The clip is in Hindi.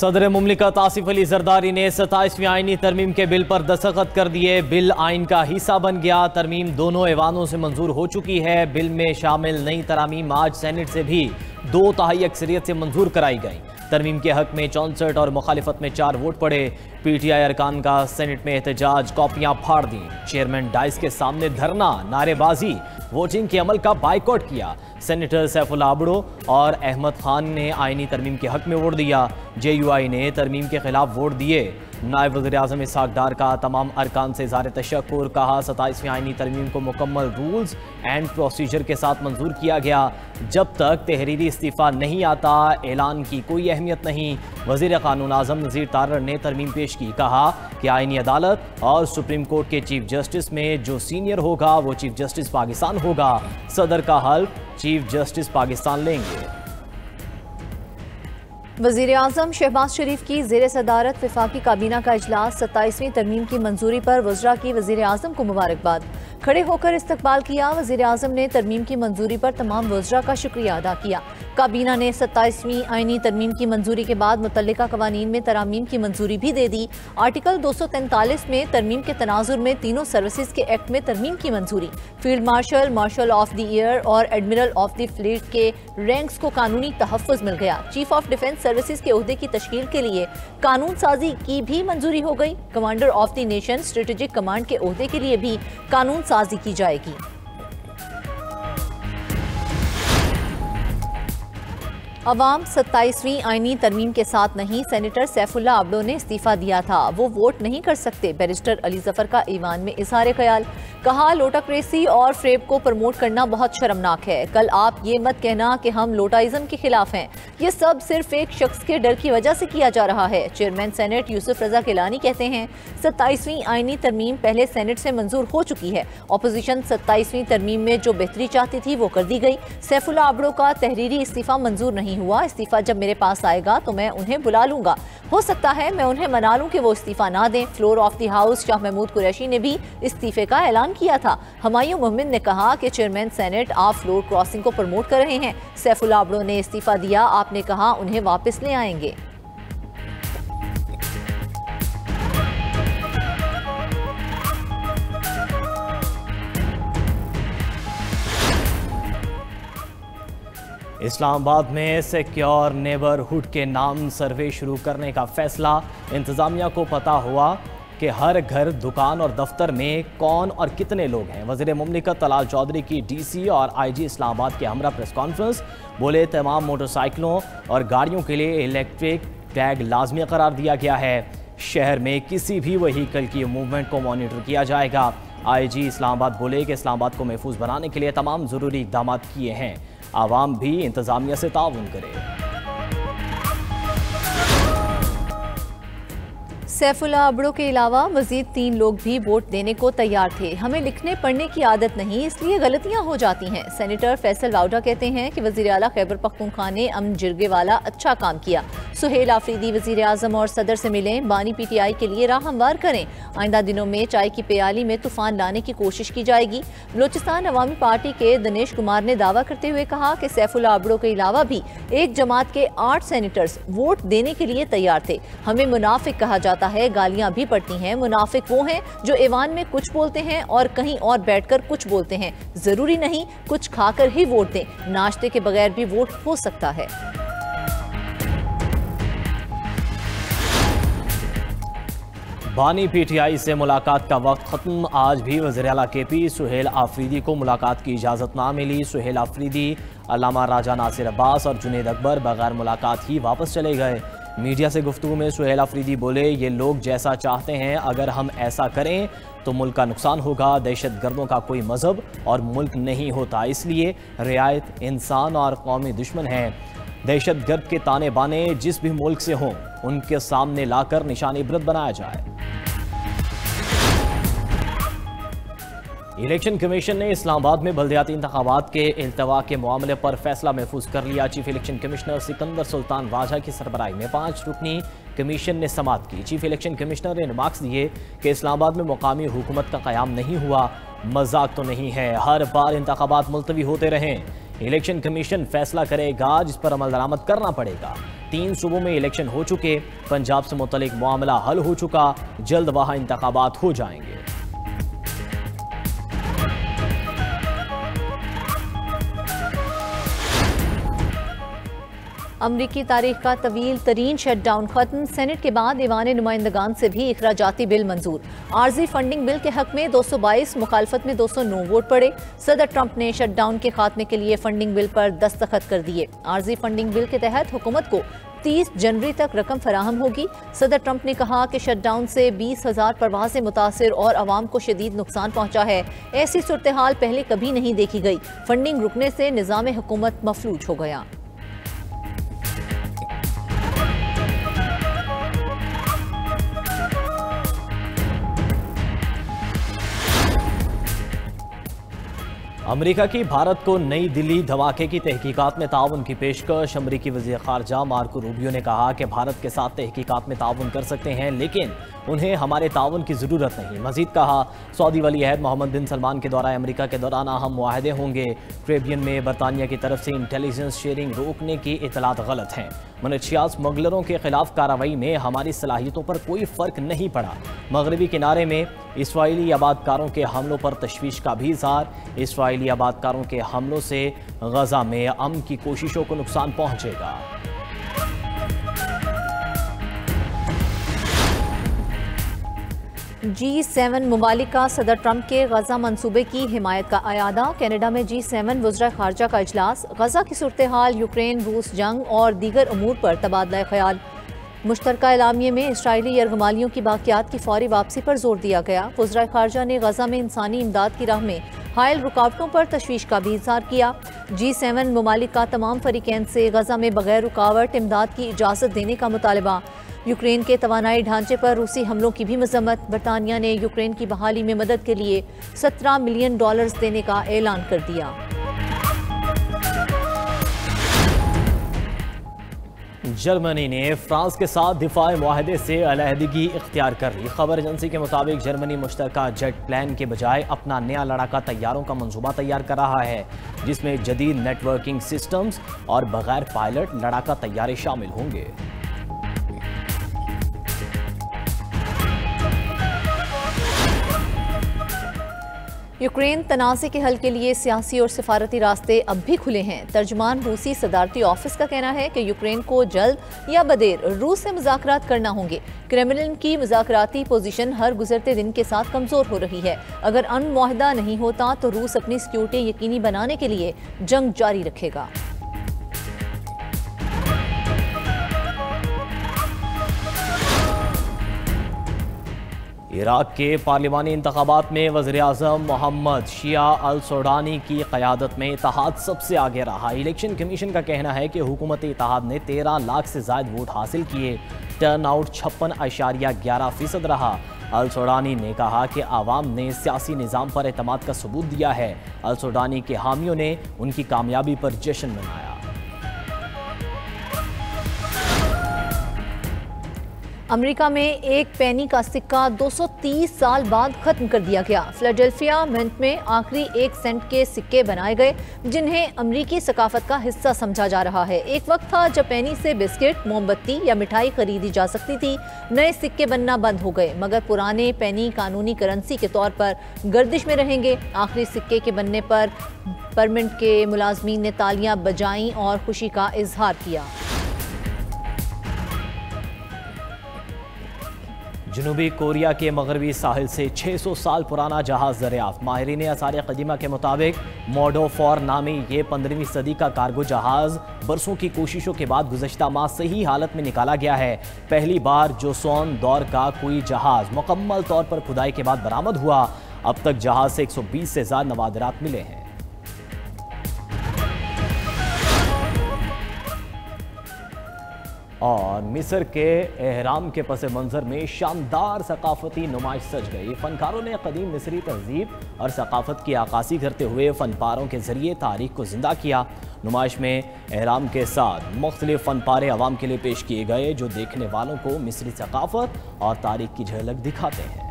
सदर मुमलिकत आसिफ अली जरदारी ने 27वीं आईनी तरमीम के बिल पर दस्तखत कर दिए। बिल आइन का हिस्सा बन गया। तरमीम दोनों ऐवानों से मंजूर हो चुकी है। बिल में शामिल नई तरामीम आज सेनेट से भी 2/3 अक्सरियत से मंजूर कराई गई। तरमीम के हक में 64 और मुखालिफत में 4 वोट पड़े। PTI अरकान का सेनेट में एहतजाज, कॉपियां फाड़ दी। चेयरमैन डाइस के सामने धरना, नारेबाजी, वोटिंग के अमल का बाइकआउट किया। सेनेटर सैफुल्लाह अबड़ो और अहमद खान ने आईनी तरमीम के हक में वोट दिया। JUI ने तरमीम के खिलाफ वोट दिए। नायब वज़ीर आज़म इसहाक डार का तमाम अरकान से इज़हार तशक्कुर, कहा 27वीं आईनी तरमीम को मुकम्मल रूल्स एंड प्रोसीजर के साथ मंजूर किया गया। जब तक तहरीरी इस्तीफ़ा नहीं आता ऐलान की कोई अहमियत नहीं। वज़ीर क़ानून आज़म नज़ीर तारड़ ने तरमीम पेश की, कहा कि आईनी अदालत और सुप्रीम कोर्ट के चीफ जस्टिस में जो सीनियर होगा वो चीफ जस्टिस पाकिस्तान होगा। सदर का हल्फ चीफ जस्टिस पाकिस्तान लेंगे। वज़ीर आज़म शहबाज शरीफ की ज़ेर सदारत वफाकी काबीना का इजलास, 27वीं तरमीम की मंजूरी पर वज़रा की वज़ीर आज़म को मुबारकबाद। खड़े होकर इस्तकबाल किया। वज़ीर आज़म ने तरमीम की मंजूरी पर तमाम वज़रा का शुक्रिया अदा किया। काबीना ने 27वीं आईनी तरमीम की मंजूरी के बाद मुतल्लिका कवानीन में तरामीम की मंजूरी भी दे दी। आर्टिकल 243 में तरमीम के तनाजुर में तीनों सर्विसेज के एक्ट में तरमीम की मंजूरी। Field marshal, marshal of the year और एडमिरल ऑफ द फ्लीट के रैंक्स को कानूनी तहफ़्फ़ुज़ मिल गया। चीफ ऑफ डिफेंस सर्विसेज के ओहदे की तश्कील के लिए कानून साजी की भी मंजूरी हो गई। Commander of the nation strategic command के ओहदे के लिए भी कानून साजी की जाएगी। अवाम 27वीं आईनी तरमीम के साथ नहीं, सेनेटर सैफुल्लाह अबड़ो ने इस्तीफा दिया था, वो वोट नहीं कर सकते। बैरिस्टर अली जफर का ईवान में इज़हार ख्याल, कहा लोटाक्रेसी और फ्रेब को प्रमोट करना बहुत शर्मनाक है। कल आप ये मत कहना कि हम लोटाइज्म के खिलाफ हैं, ये सब सिर्फ एक शख्स के डर की वजह से किया जा रहा है। चेयरमैन सेनेट यूसुफ रजा गिलानी कहते हैं 27वीं आईनी तरमीम पहले सेनेट से मंजूर हो चुकी है। अपोजिशन 27वीं तरमीम में जो बेहतरी चाहती थी वो कर दी गई। सैफुल्लाह अबड़ो का तहरीरी इस्तीफा मंजूर नहीं हुआ। इस्तीफा जब मेरे पास आएगा तो मैं उन्हें बुला लूंगा। हो सकता है मैं उन्हें मना लूं कि वो इस्तीफा ना दें। Floor of the house Shah Mahmood Qureshi ने भी इस्तीफे का ऐलान किया था। हुमायूं मोमिन ने कहा कि चेयरमैन सेनेट आप फ्लोर क्रॉसिंग को प्रमोट कर रहे हैं। सैफुल्लाह अबड़ो ने इस्तीफा दिया, आपने कहा उन्हें वापस ले आएंगे। इस्लामाबाद में सिक्योर नेबरहुड के नाम सर्वे शुरू करने का फैसला। इंतजामिया को पता हुआ कि हर घर, दुकान और दफ्तर में कौन और कितने लोग हैं। वज़ीर मुमलिकत तलाल चौधरी की DC और IG इस्लामाबाद के हमरा प्रेस कॉन्फ्रेंस, बोले तमाम मोटरसाइकिलों और गाड़ियों के लिए इलेक्ट्रिक टैग लाजमी करार दिया गया है। शहर में किसी भी व्हीकल की मूवमेंट को मॉनिटर किया जाएगा। IG इस्लामाबाद बोले कि इस्लामाबाद को महफूज बनाने के लिए तमाम ज़रूरी इक़दाम किए हैं। आवाम भी इंतजामिया से ताउन करे। सैफुल्लाह अबड़ो के अलावा मजीद 3 लोग भी वोट देने को तैयार थे। हमें लिखने पढ़ने की आदत नहीं, इसलिए गलतियां हो जाती हैं। सेनेटर फैसल वाउडा कहते हैं कि वज़ीर आला खैबर पख्तूनख्वा ने अमन जिरगे वाला अच्छा काम किया। सुहेल आफरीदी वज़ीर आज़म और सदर से मिलें, बानी PTI के लिए राह हमवार करें। आइंदा दिनों में चाय की प्याली में तूफान लाने की कोशिश की जाएगी। बलोचिस्तान अवामी पार्टी के दिनेश कुमार ने दावा करते हुए कहा कि सैफुल्लाह अबड़ो के अलावा भी एक जमात के 8 सेनेटर्स वोट देने के लिए तैयार थे। हमें मुनाफिक कहा जाता है, गालियां भी पड़ती हैं। मुनाफिक वो हैं जो ऐवान में कुछ बोलते हैं और कहीं और बैठकर कुछ बोलते हैं। जरूरी नहीं कुछ खाकर ही वोट दें, नाश्ते के बगैर भी वोट हो सकता है। बानी PTI से मुलाकात का वक्त खत्म। आज भी वज़ीर आला KP सुहेल आफरीदी को मुलाकात की इजाज़त ना मिली। सुहेल आफरीदी, अल्लामा राजा नासिर अब्बास और जुनेद अकबर बगैर मुलाकात ही वापस चले गए। मीडिया से गुफ्तगू में सुहेल आफरीदी बोले, ये लोग जैसा चाहते हैं, अगर हम ऐसा करें तो मुल्क का नुकसान होगा। दहशत गर्दों का कोई मजहब और मुल्क नहीं होता, इसलिए रियायत इंसान और कौमी दुश्मन हैं। दहशत गर्द के ताने बाने जिस भी मुल्क से हों, उनके सामने लाकर निशान इबरत बनाया जाए। इलेक्शन कमीशन ने इस्लामाबाद में बल्दियाती इंतखाबात के इल्तवा के मामले पर फैसला महफूज कर लिया। Chief election commissioner Sikandar Sultan वाजा की सरबराही में 5 रुकनी कमीशन ने समाअत की। चीफ इलेक्शन कमिश्नर ने रिमार्क्स दिए कि इस्लामाबाद में मुकामी हुकूमत का क़याम नहीं हुआ, मजाक तो नहीं है, हर बार इंतखाबात मुलतवी होते रहें। इलेक्शन कमीशन फैसला करेगा जिस पर अमल दरामद करना पड़ेगा। 3 सूबों में इलेक्शन हो चुके, पंजाब से मुतल्लिक मामला हल हो चुका, जल्द वहां इंतखाबात हो जाएंगे। अमरीकी तारीख का तवील तरीन शटडाउन खत्म, सेनेट के बाद ईवान नुमाइंदगान से भी इखराजाती बिल मंजूर। आर्जी फंडिंग बिल के हक में 222, मुखालफत में 209 वोट पड़े। सदर ट्रंप ने शटडाउन के खात्मे के लिए फंडिंग बिल पर दस्तखत कर दिए। आर्जी फंडिंग बिल के तहत हुकूमत को 30 जनवरी तक रकम फराहम होगी। सदर ट्रंप ने कहा कि शटडाउन से 20,000 परवाजें मुतासिर और आवाम को शदीद नुकसान पहुंचा है। ऐसी सूरत हाल पहले कभी नहीं देखी गई। फंडिंग रुकने से निज़ाम हुकूमत मफलूज हो गया। अमेरिका की भारत को नई दिल्ली धमाके की तहकीकात में ताउन की पेशकश। अमरीकी वज़ीर ख़ारजा मार्को रूबियो ने कहा कि भारत के साथ तहकीकात में ताउन कर सकते हैं, लेकिन उन्हें हमारे ताउन की ज़रूरत नहीं। मज़ीद कहा, सऊदी वली अहद मोहम्मद बिन सलमान के दौरा अमेरिका के दौरान अहम मुआहदे होंगे। कैरेबियन में बरतानिया की तरफ से इंटेलिजेंस शेयरिंग रोकने की इतलात गलत हैं। मनशियात स्मगलरों के खिलाफ कार्रवाई में हमारी सलाहियतों पर कोई फ़र्क नहीं पड़ा। मगरबी किनारे में इसराइली आबादकारों के हमलों पर तशवीश का भी इज़हार। इसराइली आबादकारों के हमलों से गजा में अमन की कोशिशों को नुकसान पहुंचेगा। G7 ममालिक का सदर ट्रंप के गजा मंसूबे की हिमायत का अयादा। कनाडा में G7 वज़ीर ख़ारजा का इजलास। गजा की सूरत हाल, यूक्रेन रूस जंग और दीगर अमूर पर तबादला ख्याल। मुश्तरका एलामिये में इसराइली यरगमालियों की बाक़ियात की फौरी वापसी पर जोर दिया गया। वज़ीर ख़ारजा ने गजा में इंसानी इमदाद की राह में हायल रुकावटों पर तशवीश का भी इज़हार किया। G7 ममालिक का तमाम फरीकैन से गजा में बगैर रुकावट इमदाद की इजाज़त देने का मुतालबा। यूक्रेन के तवानाई ढांचे पर रूसी हमलों की भी मजम्मत। बरतानिया ने यूक्रेन की बहाली में मदद के लिए $17 मिलियन देने का ऐलान कर दिया। जर्मनी ने फ्रांस के साथ दिफाई मुआहदे से अलहदगी इख्तियार कर ली। खबर एजेंसी के मुताबिक जर्मनी मुश्तरका जेट प्लान के बजाय अपना नया लड़ाका तैयारों का मंसूबा तैयार कर रहा है, जिसमें जदीद नेटवर्किंग सिस्टम्स और बगैर पायलट लड़ाका तैयारे शामिल होंगे। यूक्रेन तनाज़े के हल के लिए सियासी और सिफारती रास्ते अब भी खुले हैं। तर्जुमान रूसी सदारती ऑफिस का कहना है कि यूक्रेन को जल्द या बदेर रूस से मुज़ाकरात करना होंगे। क्रेमलिन की मुज़ाकराती पोजीशन हर गुजरते दिन के साथ कमज़ोर हो रही है। अगर अमन मुआहदा नहीं होता तो रूस अपनी सिक्योरिटी यकीनी बनाने के लिए जंग जारी रखेगा। इराक के पार्लिमानी इंतखाबात में वज़ीर-ए-आज़म मोहम्मद शिया अल सोडानी की क़यादत में इत्तेहाद सबसे आगे रहा। इलेक्शन कमीशन का कहना है कि हुकूमत इत्तेहाद ने 13 लाख से ज़ायद वोट हासिल किए। टर्न आउट 56.11% रहा। अल सोडानी ने कहा कि आवाम ने सियासी निज़ाम पर एतमाद का सबूत दिया है। अल सोडानी के हामियों ने उनकी कामयाबी पर जश्न मनाया। अमेरिका में एक पेनी का सिक्का 230 साल बाद खत्म कर दिया गया। फिलाडेल्फिया मिंट में आखिरी 1 सेंट के सिक्के बनाए गए, जिन्हें अमेरिकी सकाफत का हिस्सा समझा जा रहा है। एक वक्त था जब पेनी से बिस्किट, मोमबत्ती या मिठाई खरीदी जा सकती थी। नए सिक्के बनना बंद हो गए, मगर पुराने पेनी कानूनी करेंसी के तौर पर गर्दिश में रहेंगे। आखिरी सिक्के के बनने पर परमिट के मुलाजमीन ने तालियां बजाईं और खुशी का इजहार किया। जनूबी कोरिया के मगरबी साहिल से 600 साल पुराना जहाज दरियाफ्त। माहिरीन आसार कदीमा के मुताबिक मोडोफॉर नामी ये 15वीं सदी का कार्गो जहाज बरसों की कोशिशों के बाद गुज़श्ता माह सही हालत में निकाला गया है। पहली बार जोसोन दौर का कोई जहाज मुकम्मल तौर पर खुदाई के बाद बरामद हुआ। अब तक जहाज से 120 से ज़्यादा नवादरात मिले हैं। और मिस्र के एहराम के पस मंज़र में शानदार सकाफती नुमाइश सज गई। फनकारों ने कदीम मिस्री तहजीब और सकाफत की आकासी करते हुए फनपारों के जरिए तारीख को जिंदा किया। नुमाइश में एहराम के साथ मुख्तलिफ फनपारे आवाम के लिए पेश किए गए, जो देखने वालों को मिस्री सकाफत और तारीख की झलक दिखाते हैं।